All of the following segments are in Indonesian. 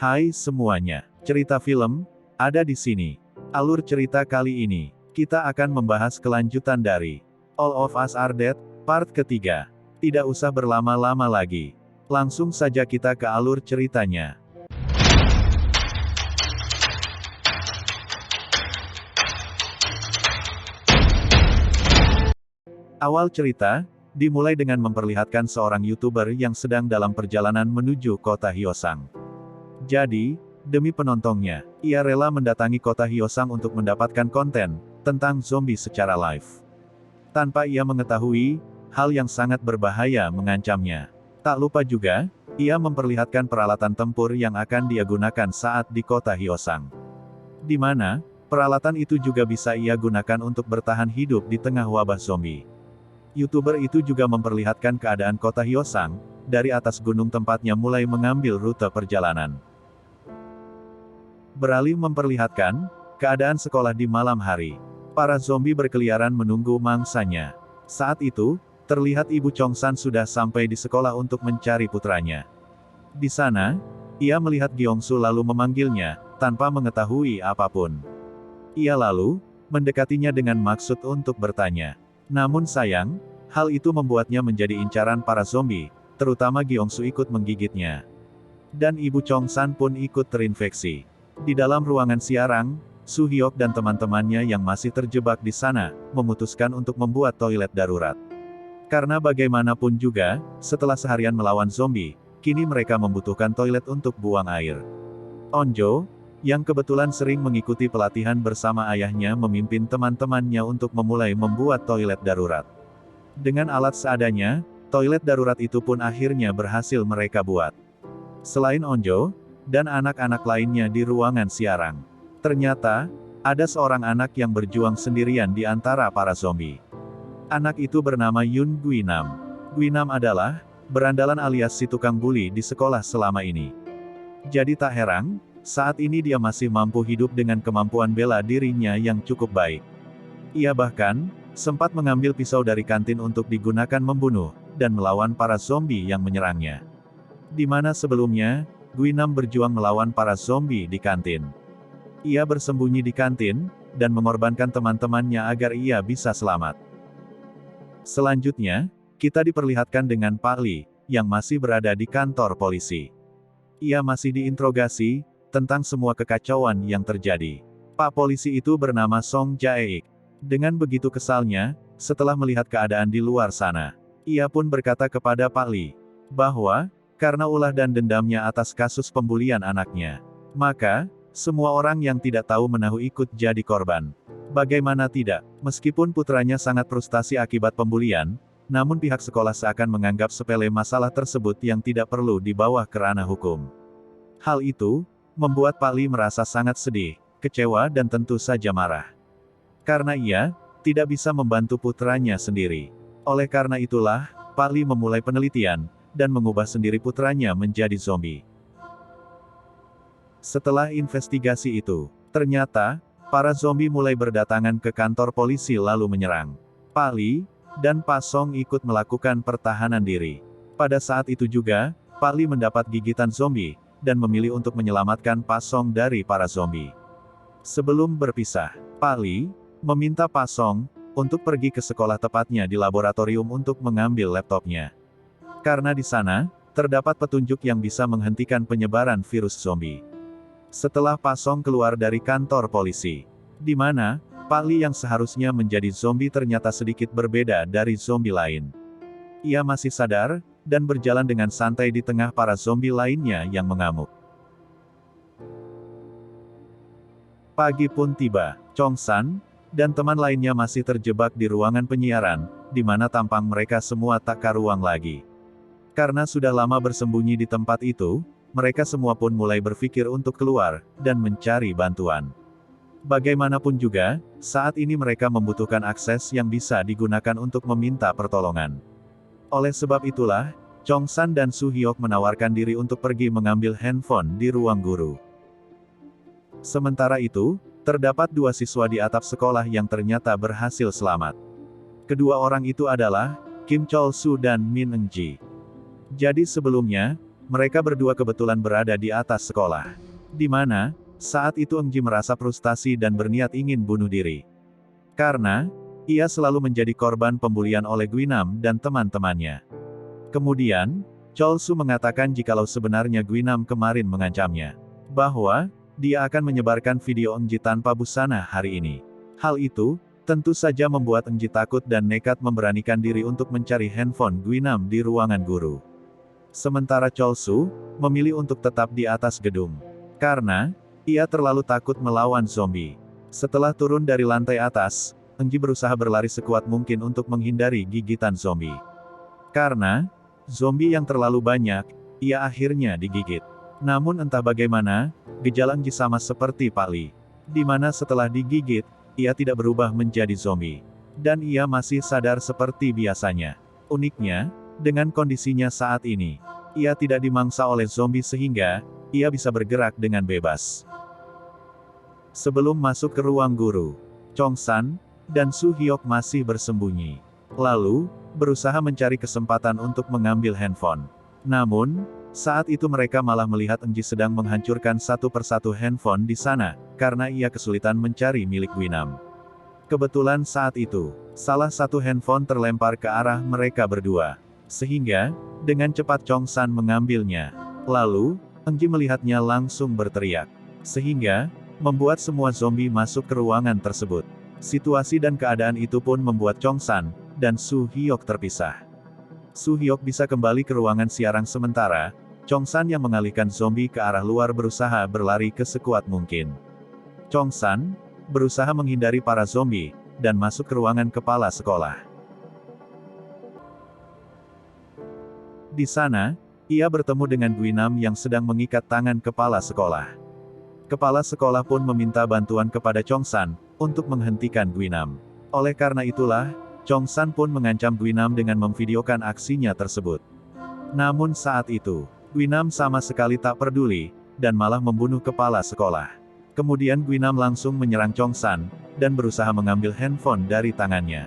Hai semuanya, cerita film ada di sini. Alur cerita kali ini, kita akan membahas kelanjutan dari All of Us Are Dead, part ketiga. Tidak usah berlama-lama lagi. Langsung saja kita ke alur ceritanya. Awal cerita, dimulai dengan memperlihatkan seorang YouTuber yang sedang dalam perjalanan menuju kota Hyeosang. Jadi, demi penontonnya, ia rela mendatangi kota Hyeosan untuk mendapatkan konten tentang zombie secara live. Tanpa ia mengetahui, hal yang sangat berbahaya mengancamnya. Tak lupa juga, ia memperlihatkan peralatan tempur yang akan dia gunakan saat di kota Hyeosan. Di mana, peralatan itu juga bisa ia gunakan untuk bertahan hidup di tengah wabah zombie. YouTuber itu juga memperlihatkan keadaan kota Hyeosan, dari atas gunung tempatnya mulai mengambil rute perjalanan. Beralih memperlihatkan keadaan sekolah di malam hari. Para zombie berkeliaran menunggu mangsanya. Saat itu, terlihat Ibu Chongsan sudah sampai di sekolah untuk mencari putranya. Di sana, ia melihat Gyeongsu lalu memanggilnya, tanpa mengetahui apapun. Ia lalu mendekatinya dengan maksud untuk bertanya. Namun sayang, hal itu membuatnya menjadi incaran para zombie, terutama Gyeongsu ikut menggigitnya. Dan Ibu Chongsan pun ikut terinfeksi. Di dalam ruangan siarang, Soo-hyuk dan teman-temannya yang masih terjebak di sana, memutuskan untuk membuat toilet darurat. Karena bagaimanapun juga, setelah seharian melawan zombie, kini mereka membutuhkan toilet untuk buang air. Onjo, yang kebetulan sering mengikuti pelatihan bersama ayahnya memimpin teman-temannya untuk memulai membuat toilet darurat. Dengan alat seadanya, toilet darurat itu pun akhirnya berhasil mereka buat. Selain Onjo, dan anak-anak lainnya di ruangan siarang. Ternyata, ada seorang anak yang berjuang sendirian di antara para zombie. Anak itu bernama Yoon Guinam. Guinam adalah berandalan alias si tukang bully di sekolah selama ini. Jadi tak heran, saat ini dia masih mampu hidup dengan kemampuan bela dirinya yang cukup baik. Ia bahkan sempat mengambil pisau dari kantin untuk digunakan membunuh dan melawan para zombie yang menyerangnya. Di mana sebelumnya, Guinam berjuang melawan para zombie di kantin. Ia bersembunyi di kantin dan mengorbankan teman-temannya agar ia bisa selamat. Selanjutnya, kita diperlihatkan dengan Pak Lee, yang masih berada di kantor polisi. Ia masih diinterogasi tentang semua kekacauan yang terjadi. Pak polisi itu bernama Song Jae-ik. Dengan begitu kesalnya, setelah melihat keadaan di luar sana, ia pun berkata kepada Pak Lee, bahwa, karena ulah dan dendamnya atas kasus pembulian anaknya, maka, semua orang yang tidak tahu menahu ikut jadi korban. Bagaimana tidak, meskipun putranya sangat frustasi akibat pembulian, namun pihak sekolah seakan menganggap sepele masalah tersebut yang tidak perlu dibawa ke ranah hukum. Hal itu, membuat Pak Lee merasa sangat sedih, kecewa dan tentu saja marah. Karena ia tidak bisa membantu putranya sendiri. Oleh karena itulah, Pak Lee memulai penelitian, dan mengubah sendiri putranya menjadi zombie. Setelah investigasi itu, ternyata, para zombie mulai berdatangan ke kantor polisi lalu menyerang. Pak Lee dan Pak Song ikut melakukan pertahanan diri. Pada saat itu juga, Pak Lee mendapat gigitan zombie, dan memilih untuk menyelamatkan Pak Song dari para zombie. Sebelum berpisah, Pak Lee meminta Pak Song untuk pergi ke sekolah tepatnya di laboratorium untuk mengambil laptopnya. Karena di sana, terdapat petunjuk yang bisa menghentikan penyebaran virus zombie. Setelah Pak Song keluar dari kantor polisi, di mana Pak Lee yang seharusnya menjadi zombie ternyata sedikit berbeda dari zombie lain. Ia masih sadar, dan berjalan dengan santai di tengah para zombie lainnya yang mengamuk. Pagi pun tiba, Chongsan dan teman lainnya masih terjebak di ruangan penyiaran, di mana tampang mereka semua tak karuang lagi. Karena sudah lama bersembunyi di tempat itu, mereka semua pun mulai berpikir untuk keluar, dan mencari bantuan. Bagaimanapun juga, saat ini mereka membutuhkan akses yang bisa digunakan untuk meminta pertolongan. Oleh sebab itulah, Chongsan dan Soo-hyuk menawarkan diri untuk pergi mengambil handphone di ruang guru. Sementara itu, terdapat dua siswa di atap sekolah yang ternyata berhasil selamat. Kedua orang itu adalah Kim Chol-soo dan Min Eun-ji. Jadi sebelumnya, Mereka berdua kebetulan berada di atas sekolah. Di mana, saat itu Engji merasa frustasi dan berniat ingin bunuh diri. Karena, ia selalu menjadi korban pembulian oleh Guinam dan teman-temannya. Kemudian, Cholsu mengatakan jikalau sebenarnya Guinam kemarin mengancamnya. Bahwa, dia akan menyebarkan video Engji tanpa busana hari ini. Hal itu, tentu saja membuat Engji takut dan nekat memberanikan diri untuk mencari handphone Guinam di ruangan guru. Sementara Cholsu, memilih untuk tetap di atas gedung. Karena, ia terlalu takut melawan zombie. Setelah turun dari lantai atas, Engji berusaha berlari sekuat mungkin untuk menghindari gigitan zombie. Karena, zombie yang terlalu banyak, ia akhirnya digigit. Namun entah bagaimana, gejala Engji sama seperti Pak Li. Di mana setelah digigit, ia tidak berubah menjadi zombie. Dan ia masih sadar seperti biasanya. Uniknya, dengan kondisinya saat ini, ia tidak dimangsa oleh zombie sehingga, ia bisa bergerak dengan bebas. Sebelum masuk ke ruang guru, Chongsan dan Su Hyok masih bersembunyi. Lalu, berusaha mencari kesempatan untuk mengambil handphone. Namun, saat itu mereka malah melihat Engji sedang menghancurkan satu persatu handphone di sana, karena ia kesulitan mencari milik Guinam. Kebetulan saat itu, salah satu handphone terlempar ke arah mereka berdua. Sehingga, dengan cepat Chongsan mengambilnya. Lalu, Engji melihatnya langsung berteriak. Sehingga, membuat semua zombie masuk ke ruangan tersebut. Situasi dan keadaan itu pun membuat Chongsan dan Su Hyok terpisah. Su Hyok bisa kembali ke ruangan siaran sementara, Chongsan yang mengalihkan zombie ke arah luar berusaha berlari ke sekuat mungkin. Chongsan berusaha menghindari para zombie dan masuk ke ruangan kepala sekolah. Di sana, ia bertemu dengan Guinam yang sedang mengikat tangan kepala sekolah. Kepala sekolah pun meminta bantuan kepada Chongsan untuk menghentikan Guinam. Oleh karena itulah, Chongsan pun mengancam Guinam dengan memvideokan aksinya tersebut. Namun saat itu, Guinam sama sekali tak peduli, dan malah membunuh kepala sekolah. Kemudian Guinam langsung menyerang Chongsan, dan berusaha mengambil handphone dari tangannya.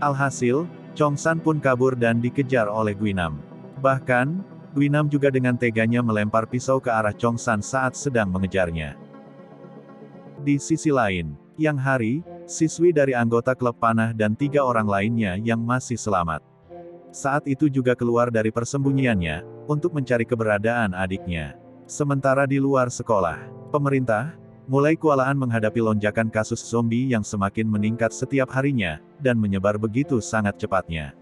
Alhasil, Chongsan pun kabur dan dikejar oleh Guinam. Bahkan, Guinam juga dengan teganya melempar pisau ke arah Chongsan saat sedang mengejarnya. Di sisi lain, Yang Hari, siswi dari anggota klub panah dan 3 orang lainnya yang masih selamat. Saat itu juga keluar dari persembunyiannya, untuk mencari keberadaan adiknya. Sementara di luar sekolah, pemerintah mulai kewalahan menghadapi lonjakan kasus zombie yang semakin meningkat setiap harinya, dan menyebar begitu sangat cepatnya.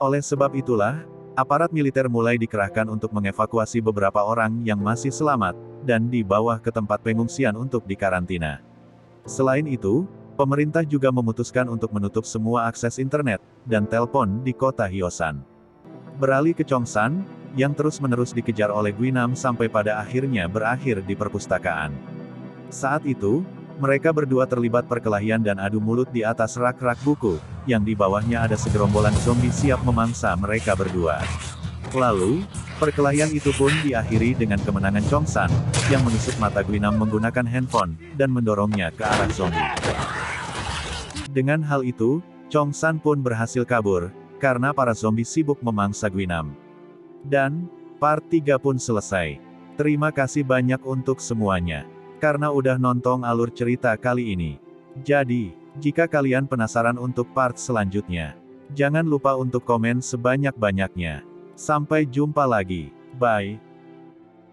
Oleh sebab itulah, aparat militer mulai dikerahkan untuk mengevakuasi beberapa orang yang masih selamat, dan dibawa ke tempat pengungsian untuk dikarantina. Selain itu, pemerintah juga memutuskan untuk menutup semua akses internet dan telepon di kota Hyosan. Beralih ke Chongsan, yang terus-menerus dikejar oleh Guinam sampai pada akhirnya berakhir di perpustakaan. Saat itu, mereka berdua terlibat perkelahian dan adu mulut di atas rak-rak buku, yang di bawahnya ada segerombolan zombie siap memangsa mereka berdua. Lalu, perkelahian itu pun diakhiri dengan kemenangan Chongsan, yang menusuk mata Guinam menggunakan handphone, dan mendorongnya ke arah zombie. Dengan hal itu, Chongsan pun berhasil kabur, karena para zombie sibuk memangsa Guinam. Dan, part 3 pun selesai. Terima kasih banyak untuk semuanya. Karena udah nonton alur cerita kali ini. Jadi, jika kalian penasaran untuk part selanjutnya, jangan lupa untuk komen sebanyak-banyaknya. Sampai jumpa lagi. Bye.